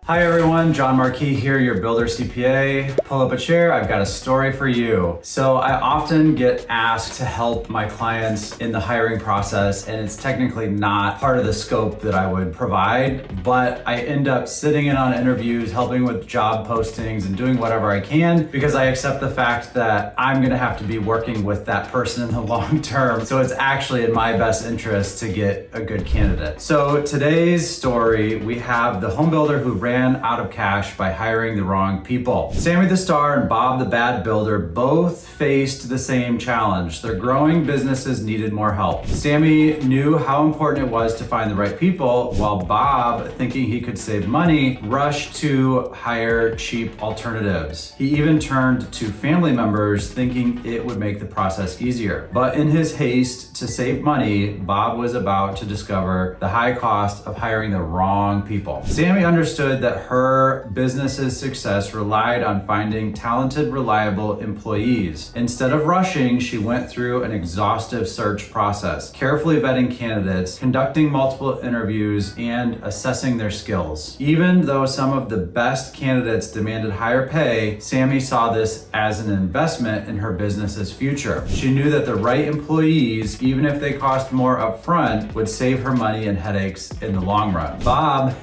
Hi everyone, Jon Markee here, your Builder CPA. Pull up a chair, I've got a story for you. So I often get asked to help my clients in the hiring process, and it's technically not part of the scope that I would provide, but I end up sitting in on interviews, helping with job postings and doing whatever I can because I accept the fact that I'm gonna have to be working with that person in the long term. So it's actually in my best interest to get a good candidate. So today's story, we have the home builder who ran out of cash by hiring the wrong people. Sammie the star and Bob the bad builder both faced the same challenge. Their growing businesses needed more help. Sammie knew how important it was to find the right people, while Bob, thinking he could save money, rushed to hire cheap alternatives. He even turned to family members thinking it would make the process easier. But in his haste to save money, Bob was about to discover the high cost of hiring the wrong people. Sammie understood that her business's success relied on finding talented, reliable employees. Instead of rushing, she went through an exhaustive search process, carefully vetting candidates, conducting multiple interviews, and assessing their skills. Even though some of the best candidates demanded higher pay, Sammie saw this as an investment in her business's future. She knew that the right employees, even if they cost more upfront, would save her money and headaches in the long run. Bob,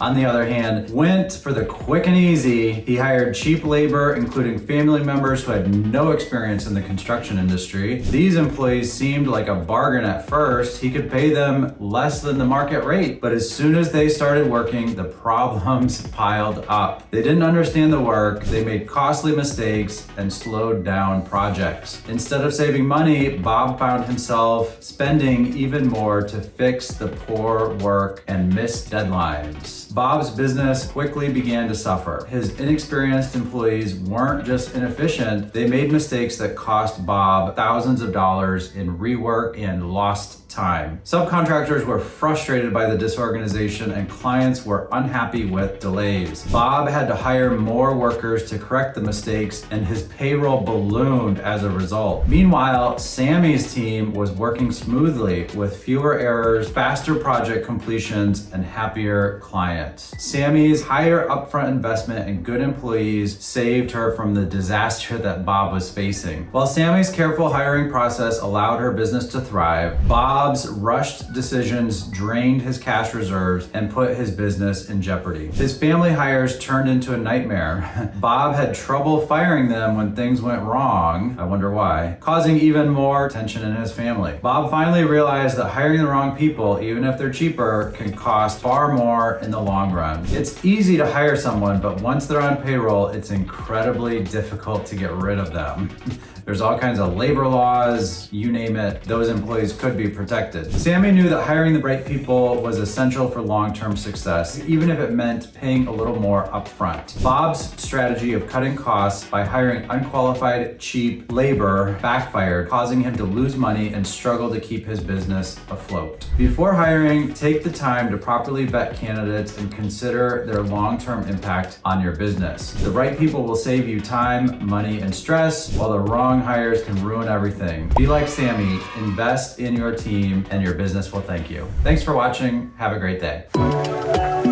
on the other hand, went for the quick and easy. He hired cheap labor, including family members who had no experience in the construction industry. These employees seemed like a bargain at first. He could pay them less than the market rate, but as soon as they started working, the problems piled up. They didn't understand the work, they made costly mistakes, and slowed down projects. Instead of saving money, Bob found himself spending even more to fix the poor work and missed deadlines. Bob's business quickly began to suffer. His inexperienced employees weren't just inefficient, they made mistakes that cost Bob thousands of dollars in rework and lost time. Subcontractors were frustrated by the disorganization and clients were unhappy with delays. Bob had to hire more workers to correct the mistakes and his payroll ballooned as a result. Meanwhile, Sammie's team was working smoothly with fewer errors, faster project completions, and happier clients. Sammie's higher upfront investment and good employees saved her from the disaster that Bob was facing. While Sammie's careful hiring process allowed her business to thrive, Bob's rushed decisions drained his cash reserves and put his business in jeopardy. His family hires turned into a nightmare. Bob had trouble firing them when things went wrong, I wonder why, causing even more tension in his family. Bob finally realized that hiring the wrong people, even if they're cheaper, can cost far more in the long run. It's easy to hire someone, but once they're on payroll, it's incredibly difficult to get rid of them. There's all kinds of labor laws, you name it, those employees could be protected. Sammie knew that hiring the right people was essential for long-term success, even if it meant paying a little more upfront. Bob's strategy of cutting costs by hiring unqualified, cheap labor backfired, causing him to lose money and struggle to keep his business afloat. Before hiring, take the time to properly vet candidates and consider their long-term impact on your business. The right people will save you time, money, and stress, while the wrong hires can ruin everything. Be like Sammie, invest in your team, and your business will thank you. Thanks for watching. Have a great day.